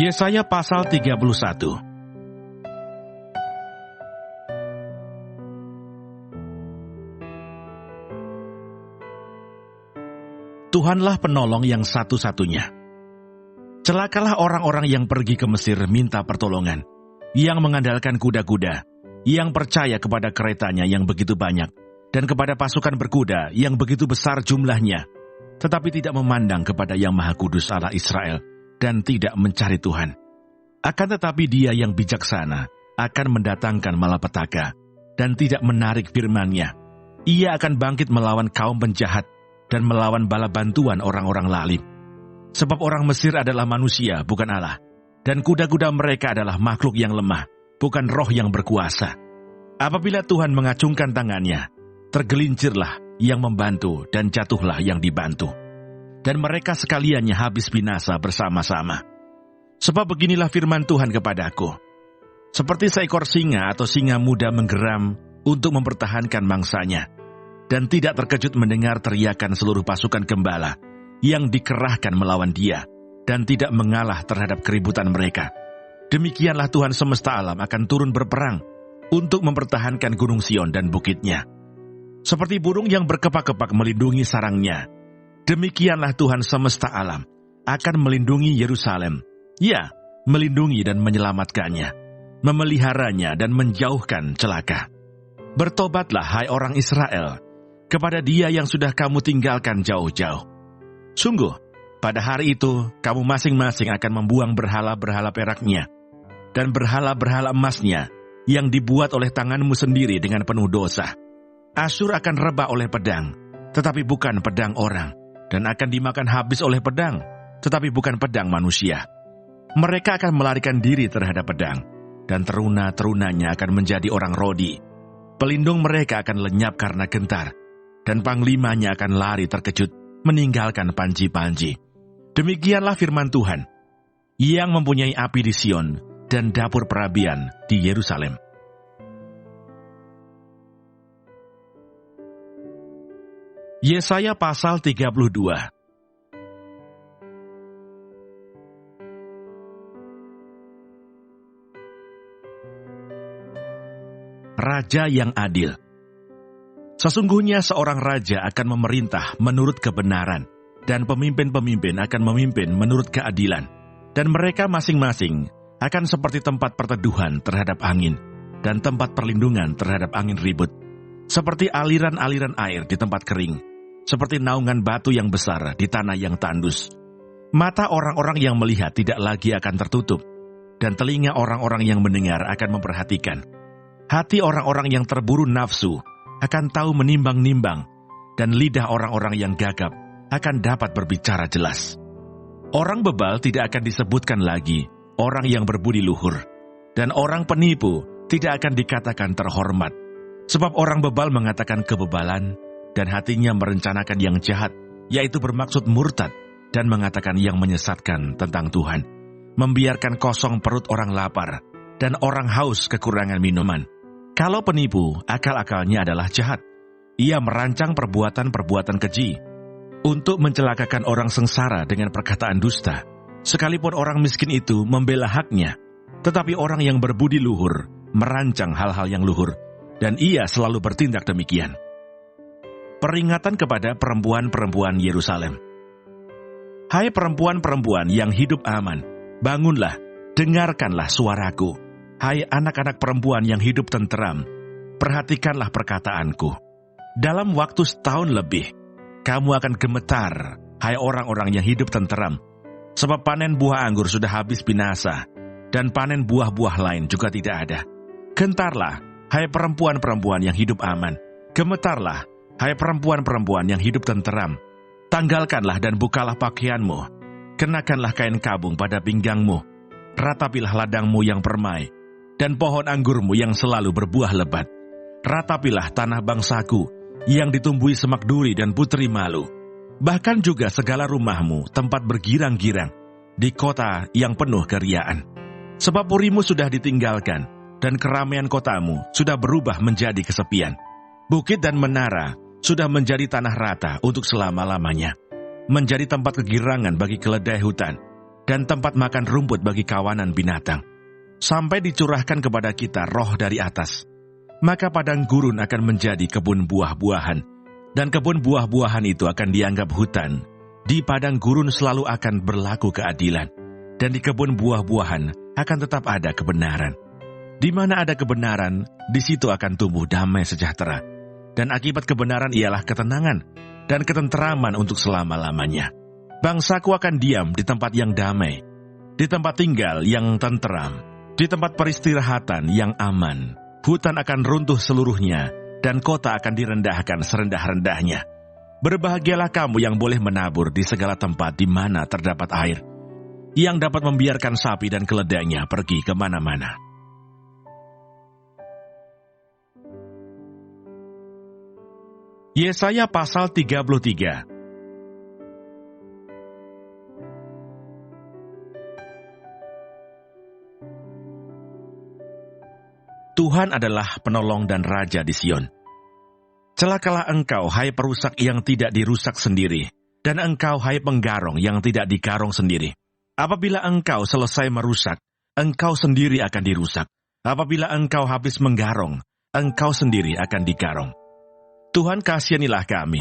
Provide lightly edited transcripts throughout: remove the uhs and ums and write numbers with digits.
Yesaya pasal 31. Tuhanlah penolong yang satu-satunya. Celakalah orang-orang yang pergi ke Mesir minta pertolongan, yang mengandalkan kuda-kuda, yang percaya kepada keretanya yang begitu banyak, dan kepada pasukan berkuda yang begitu besar jumlahnya, tetapi tidak memandang kepada Yang Maha Kudus Allah Israel, dan tidak mencari Tuhan. Akan tetapi Dia yang bijaksana akan mendatangkan malapetaka, dan tidak menarik firman-Nya. Ia akan bangkit melawan kaum penjahat, dan melawan bala bantuan orang-orang lalim. Sebab orang Mesir adalah manusia, bukan Allah, dan kuda-kuda mereka adalah makhluk yang lemah, bukan roh yang berkuasa. Apabila Tuhan mengacungkan tangannya, tergelincirlah yang membantu, dan jatuhlah yang dibantu. Dan mereka sekaliannya habis binasa bersama-sama. Sebab beginilah firman Tuhan kepadaku. Seperti seekor singa atau singa muda menggeram untuk mempertahankan mangsanya, dan tidak terkejut mendengar teriakan seluruh pasukan gembala yang dikerahkan melawan dia, dan tidak mengalah terhadap keributan mereka. Demikianlah Tuhan semesta alam akan turun berperang untuk mempertahankan Gunung Sion dan bukitnya. Seperti burung yang berkepak-kepak melindungi sarangnya, demikianlah Tuhan semesta alam akan melindungi Yerusalem. Ya, melindungi dan menyelamatkannya, memeliharanya dan menjauhkan celaka. Bertobatlah, hai orang Israel, kepada Dia yang sudah kamu tinggalkan jauh-jauh. Sungguh, pada hari itu kamu masing-masing akan membuang berhala-berhala peraknya dan berhala-berhala emasnya yang dibuat oleh tanganmu sendiri dengan penuh dosa. Asyur akan rebah oleh pedang, tetapi bukan pedang orang, dan akan dimakan habis oleh pedang, tetapi bukan pedang manusia. Mereka akan melarikan diri terhadap pedang, dan teruna-terunanya akan menjadi orang Rodi. Pelindung mereka akan lenyap karena gentar, dan panglimanya akan lari terkejut, meninggalkan panji-panji. Demikianlah firman Tuhan, yang mempunyai api di Sion dan dapur perapian di Yerusalem. Yesaya pasal 32. Raja yang adil. Sesungguhnya seorang raja akan memerintah menurut kebenaran, dan pemimpin-pemimpin akan memimpin menurut keadilan. Dan mereka masing-masing akan seperti tempat perteduhan terhadap angin, dan tempat perlindungan terhadap angin ribut. Seperti aliran-aliran air di tempat kering, seperti naungan batu yang besar di tanah yang tandus. Mata orang-orang yang melihat tidak lagi akan tertutup, dan telinga orang-orang yang mendengar akan memperhatikan. Hati orang-orang yang terburu nafsu akan tahu menimbang-nimbang, dan lidah orang-orang yang gagap akan dapat berbicara jelas. Orang bebal tidak akan disebutkan lagi orang yang berbudi luhur, dan orang penipu tidak akan dikatakan terhormat. Sebab orang bebal mengatakan kebebalan, dan hatinya merencanakan yang jahat, yaitu bermaksud murtad, dan mengatakan yang menyesatkan tentang Tuhan, membiarkan kosong perut orang lapar, dan orang haus kekurangan minuman. Kalau penipu, akal-akalnya adalah jahat. Ia merancang perbuatan-perbuatan keji untuk mencelakakan orang sengsara dengan perkataan dusta. Sekalipun orang miskin itu membela haknya, tetapi orang yang berbudi luhur merancang hal-hal yang luhur, dan ia selalu bertindak demikian. Peringatan kepada perempuan-perempuan Yerusalem. Hai perempuan-perempuan yang hidup aman, bangunlah, dengarkanlah suaraku. Hai anak-anak perempuan yang hidup tenteram, perhatikanlah perkataanku. Dalam waktu setahun lebih, kamu akan gemetar, hai orang-orang yang hidup tenteram, sebab panen buah anggur sudah habis binasa, dan panen buah-buah lain juga tidak ada. Gentarlah, hai perempuan-perempuan yang hidup aman, gemetarlah, hai perempuan-perempuan yang hidup tenteram. Tanggalkanlah dan bukalah pakaianmu, kenakanlah kain kabung pada pinggangmu, ratapilah ladangmu yang permai, dan pohon anggurmu yang selalu berbuah lebat. Ratapilah tanah bangsaku yang ditumbuhi semak duri dan putri malu. Bahkan juga segala rumahmu tempat bergirang-girang di kota yang penuh keriaan. Sebab purimu sudah ditinggalkan, dan keramaian kotamu sudah berubah menjadi kesepian. Bukit dan menara sudah menjadi tanah rata untuk selama-lamanya, menjadi tempat kegirangan bagi keledai hutan. dan tempat makan rumput bagi kawanan binatang. Sampai dicurahkan kepada kita roh dari atas, maka padang gurun akan menjadi kebun buah-buahan, dan kebun buah-buahan itu akan dianggap hutan. Di padang gurun selalu akan berlaku keadilan, dan di kebun buah-buahan akan tetap ada kebenaran. Di mana ada kebenaran, di situ akan tumbuh damai sejahtera, dan akibat kebenaran ialah ketenangan dan ketenteraman untuk selama-lamanya. Bangsaku akan diam di tempat yang damai, di tempat tinggal yang tenteram, di tempat peristirahatan yang aman. Hutan akan runtuh seluruhnya, dan kota akan direndahkan serendah-rendahnya. Berbahagialah kamu yang boleh menabur di segala tempat di mana terdapat air, yang dapat membiarkan sapi dan keledainya pergi kemana-mana. Yesaya pasal 33. Tuhan adalah penolong dan raja di Sion. Celakalah engkau, hai perusak yang tidak dirusak sendiri, dan engkau, hai penggarong yang tidak digarong sendiri. Apabila engkau selesai merusak, engkau sendiri akan dirusak. Apabila engkau habis menggarong, engkau sendiri akan digarong. Tuhan, kasihanilah kami.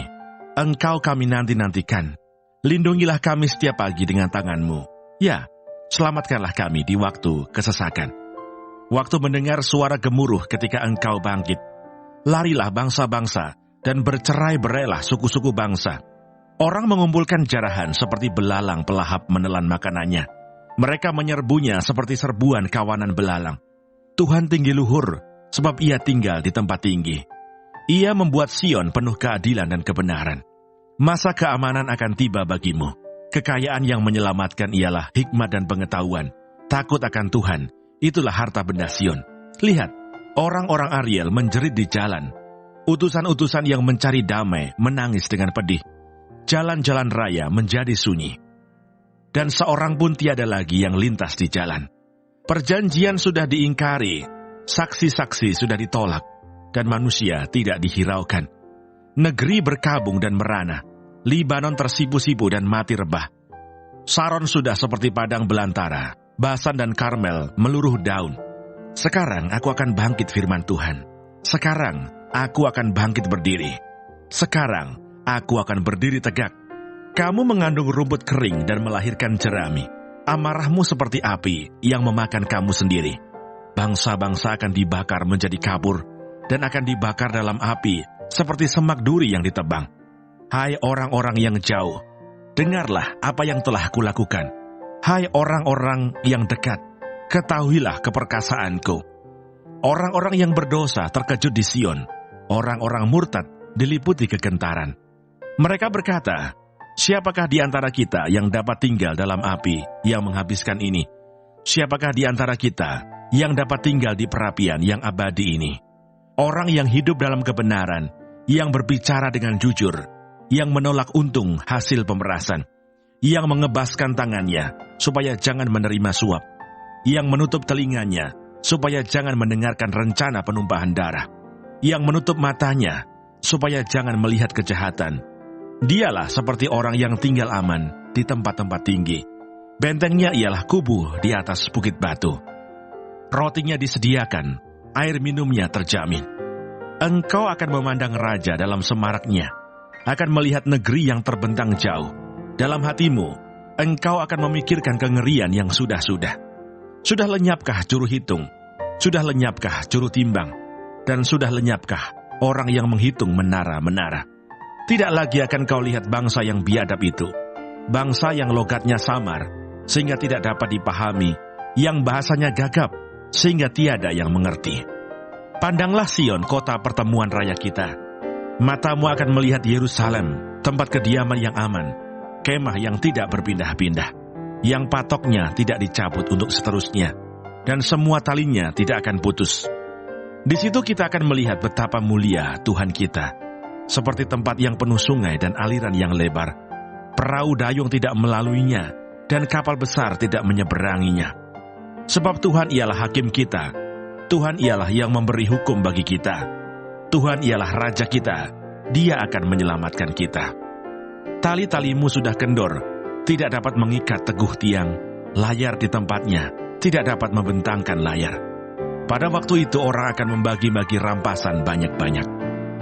Engkau kami nanti-nantikan. Lindungilah kami setiap pagi dengan tangan-Mu. Ya, selamatkanlah kami di waktu kesesakan. Waktu mendengar suara gemuruh ketika engkau bangkit, larilah bangsa-bangsa dan bercerai-berailah suku-suku bangsa. Orang mengumpulkan jarahan seperti belalang pelahap menelan makanannya. Mereka menyerbunya seperti serbuan kawanan belalang. Tuhan tinggi luhur, sebab Ia tinggal di tempat tinggi. Ia membuat Sion penuh keadilan dan kebenaran. Masa keamanan akan tiba bagimu. Kekayaan yang menyelamatkan ialah hikmat dan pengetahuan. Takut akan Tuhan, itulah harta benda Sion. Lihat, orang-orang Ariel menjerit di jalan. Utusan-utusan yang mencari damai menangis dengan pedih. Jalan-jalan raya menjadi sunyi. Dan seorang pun tiada lagi yang lintas di jalan. Perjanjian sudah diingkari, saksi-saksi sudah ditolak, dan manusia tidak dihiraukan. Negeri berkabung dan merana, Libanon tersipu-sipu dan mati rebah. Saron sudah seperti padang belantara, Basan dan Karmel meluruh daun. Sekarang aku akan bangkit, firman Tuhan. Sekarang aku akan bangkit berdiri. Sekarang aku akan berdiri tegak. Kamu mengandung rumput kering dan melahirkan jerami. Amarahmu seperti api yang memakan kamu sendiri. Bangsa-bangsa akan dibakar menjadi kabur, dan akan dibakar dalam api seperti semak duri yang ditebang. Hai orang-orang yang jauh, dengarlah apa yang telah kulakukan. Hai orang-orang yang dekat, ketahuilah keperkasaanku. Orang-orang yang berdosa terkejut di Sion, orang-orang murtad diliputi kegentaran. Mereka berkata, siapakah di antara kita yang dapat tinggal dalam api yang menghabiskan ini? Siapakah di antara kita yang dapat tinggal di perapian yang abadi ini? Orang yang hidup dalam kebenaran, yang berbicara dengan jujur, yang menolak untung hasil pemerasan, yang mengebaskan tangannya supaya jangan menerima suap, yang menutup telinganya supaya jangan mendengarkan rencana penumpahan darah, yang menutup matanya supaya jangan melihat kejahatan. Dialah seperti orang yang tinggal aman di tempat-tempat tinggi. Bentengnya ialah kubu di atas bukit batu. Rotinya disediakan, air minumnya terjamin. Engkau akan memandang raja dalam semaraknya, akan melihat negeri yang terbentang jauh. Dalam hatimu, engkau akan memikirkan kengerian yang sudah-sudah. Sudah lenyapkah juru hitung? Sudah lenyapkah juru timbang? Dan sudah lenyapkah orang yang menghitung menara-menara? Tidak lagi akan kau lihat bangsa yang biadab itu, bangsa yang logatnya samar, sehingga tidak dapat dipahami, yang bahasanya gagap, sehingga tiada yang mengerti. Pandanglah Sion, kota pertemuan raya kita. Matamu akan melihat Yerusalem, tempat kediaman yang aman, kemah yang tidak berpindah-pindah, yang patoknya tidak dicabut untuk seterusnya, dan semua talinya tidak akan putus. Di situ kita akan melihat betapa mulia Tuhan kita, seperti tempat yang penuh sungai dan aliran yang lebar. Perahu dayung tidak melaluinya, dan kapal besar tidak menyeberanginya. Sebab Tuhan ialah hakim kita, Tuhan ialah yang memberi hukum bagi kita. Tuhan ialah Raja kita, Dia akan menyelamatkan kita. Tali-talimu sudah kendor, tidak dapat mengikat teguh tiang, layar di tempatnya tidak dapat membentangkan layar. Pada waktu itu orang akan membagi-bagi rampasan banyak-banyak,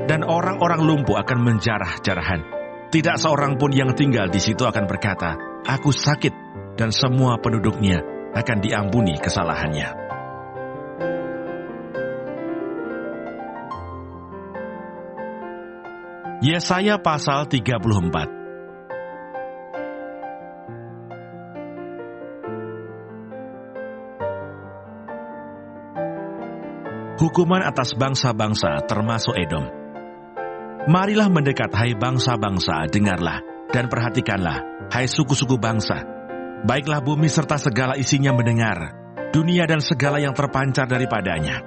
dan orang-orang lumpuh akan menjarah-jarahan. Tidak seorang pun yang tinggal di situ akan berkata, "Aku sakit," dan semua penduduknya akan diampuni kesalahannya. Yesaya pasal 34. Hukuman atas bangsa-bangsa termasuk Edom. Marilah mendekat, hai bangsa-bangsa, dengarlah dan perhatikanlah, hai suku-suku bangsa. Baiklah bumi serta segala isinya mendengar, dunia dan segala yang terpancar daripadanya.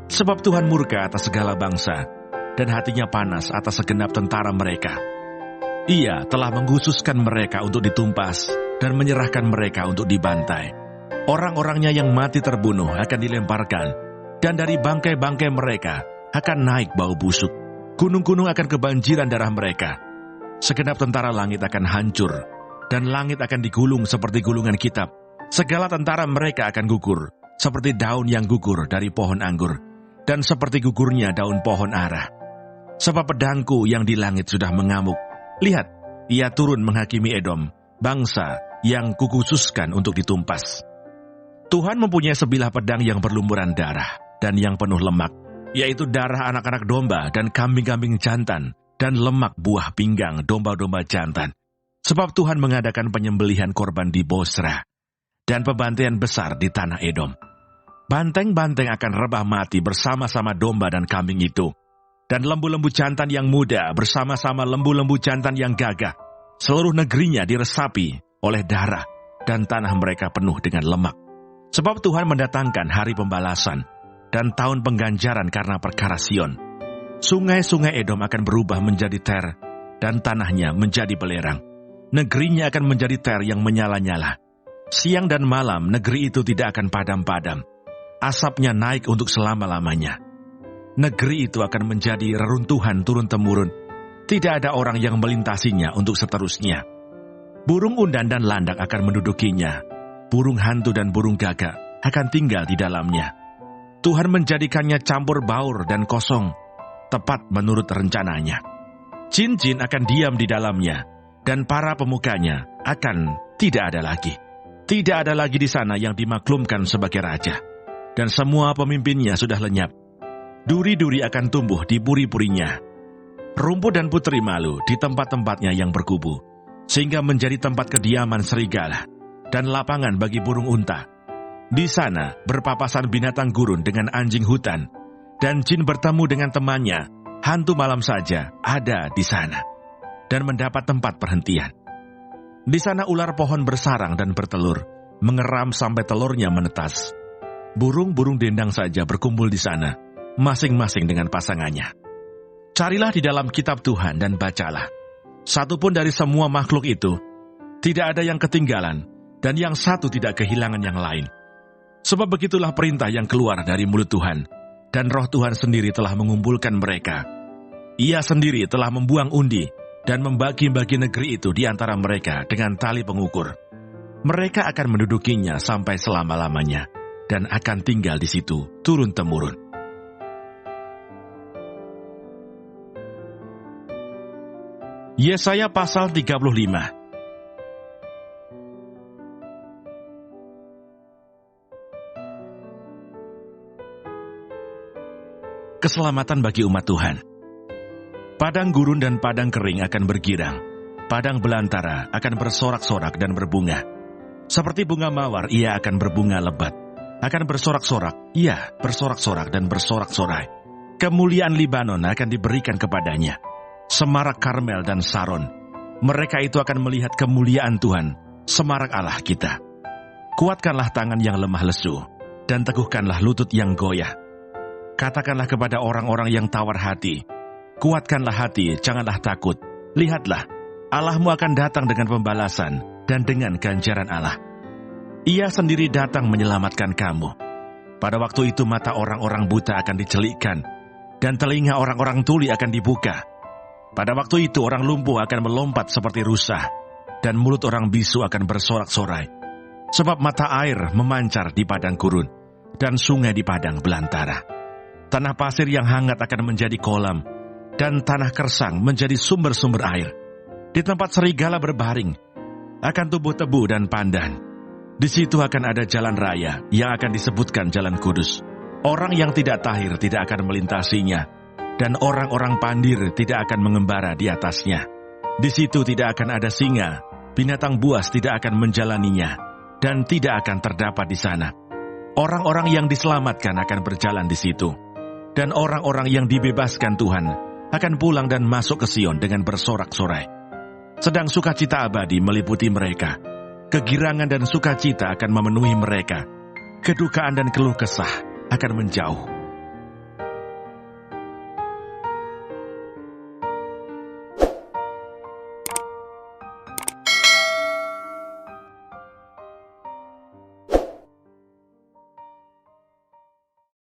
Sebab Tuhan murka atas segala bangsa, dan hatinya panas atas segenap tentara mereka. Ia telah mengkhususkan mereka untuk ditumpas, dan menyerahkan mereka untuk dibantai. Orang-orangnya yang mati terbunuh akan dilemparkan, dan dari bangkai-bangkai mereka akan naik bau busuk. Gunung-gunung akan kebanjiran darah mereka. Segenap tentara langit akan hancur, dan langit akan digulung seperti gulungan kitab. Segala tentara mereka akan gugur, seperti daun yang gugur dari pohon anggur, dan seperti gugurnya daun pohon ara. Sebab pedangku yang di langit sudah mengamuk. Lihat, ia turun menghakimi Edom, bangsa yang kukhususkan untuk ditumpas. Tuhan mempunyai sebilah pedang yang berlumuran darah dan yang penuh lemak, yaitu darah anak-anak domba dan kambing-kambing jantan, dan lemak buah pinggang domba-domba jantan. Sebab Tuhan mengadakan penyembelihan korban di Bosra, dan pembantaian besar di tanah Edom. Banteng-banteng akan rebah mati bersama-sama domba dan kambing itu, dan lembu-lembu jantan yang muda bersama-sama lembu-lembu jantan yang gagah. Seluruh negerinya diresapi oleh darah, dan tanah mereka penuh dengan lemak. Sebab Tuhan mendatangkan hari pembalasan, dan tahun pengganjaran karena perkara Sion. Sungai-sungai Edom akan berubah menjadi ter, dan tanahnya menjadi belerang. Negerinya akan menjadi ter yang menyala-nyala. Siang dan malam negeri itu tidak akan padam-padam. Asapnya naik untuk selama-lamanya. Negeri itu akan menjadi reruntuhan turun-temurun. Tidak ada orang yang melintasinya untuk seterusnya. Burung undan dan landak akan mendudukinya. Burung hantu dan burung gagak akan tinggal di dalamnya. Tuhan menjadikannya campur baur dan kosong, tepat menurut rencananya. Jin-jin akan diam di dalamnya, dan para pemukanya akan tidak ada lagi. Tidak ada lagi di sana yang dimaklumkan sebagai raja, dan semua pemimpinnya sudah lenyap. Duri-duri akan tumbuh di puri-purinya. Rumput dan putri malu di tempat-tempatnya yang berkubu, sehingga menjadi tempat kediaman serigala, dan lapangan bagi burung unta. Di sana berpapasan binatang gurun dengan anjing hutan, dan jin bertemu dengan temannya, hantu malam saja ada di sana, dan mendapat tempat perhentian. Di sana ular pohon bersarang dan bertelur, mengeram sampai telurnya menetas. Burung-burung dendang saja berkumpul di sana, masing-masing dengan pasangannya. Carilah di dalam kitab Tuhan dan bacalah. Satu pun dari semua makhluk itu tidak ada yang ketinggalan, dan yang satu tidak kehilangan yang lain. Sebab begitulah perintah yang keluar dari mulut Tuhan, dan Roh Tuhan sendiri telah mengumpulkan mereka. Ia sendiri telah membuang undi, dan membagi-bagi negeri itu di antara mereka dengan tali pengukur. Mereka akan mendudukinya sampai selama-lamanya, dan akan tinggal di situ turun-temurun. Yesaya pasal 35. Keselamatan bagi umat Tuhan. Padang gurun dan padang kering akan bergirang. Padang belantara akan bersorak-sorak dan berbunga. Seperti bunga mawar, ia akan berbunga lebat. Akan bersorak-sorak, ia bersorak-sorak dan bersorak-sorai. Kemuliaan Libanon akan diberikan kepadanya. Semarak Karmel dan Saron. Mereka itu akan melihat kemuliaan Tuhan, semarak Allah kita. Kuatkanlah tangan yang lemah lesu, dan teguhkanlah lutut yang goyah. Katakanlah kepada orang-orang yang tawar hati, kuatkanlah hati, janganlah takut. Lihatlah, Allahmu akan datang dengan pembalasan dan dengan ganjaran Allah. Ia sendiri datang menyelamatkan kamu. Pada waktu itu mata orang-orang buta akan dicelikkan, dan telinga orang-orang tuli akan dibuka. Pada waktu itu orang lumpuh akan melompat seperti rusa, dan mulut orang bisu akan bersorak-sorai. Sebab mata air memancar di padang gurun, dan sungai di padang belantara. Tanah pasir yang hangat akan menjadi kolam, dan tanah kersang menjadi sumber-sumber air. Di tempat serigala berbaring, akan tumbuh tebu dan pandan. Di situ akan ada jalan raya yang akan disebutkan jalan kudus. Orang yang tidak tahir tidak akan melintasinya, dan orang-orang pandir tidak akan mengembara di atasnya. Di situ tidak akan ada singa, binatang buas tidak akan menjalaninya, dan tidak akan terdapat di sana. Orang-orang yang diselamatkan akan berjalan di situ, dan orang-orang yang dibebaskan Tuhan akan pulang dan masuk ke Sion dengan bersorak-sorai. Sedang sukacita abadi meliputi mereka. Kegirangan dan sukacita akan memenuhi mereka. Kedukaan dan keluh kesah akan menjauh.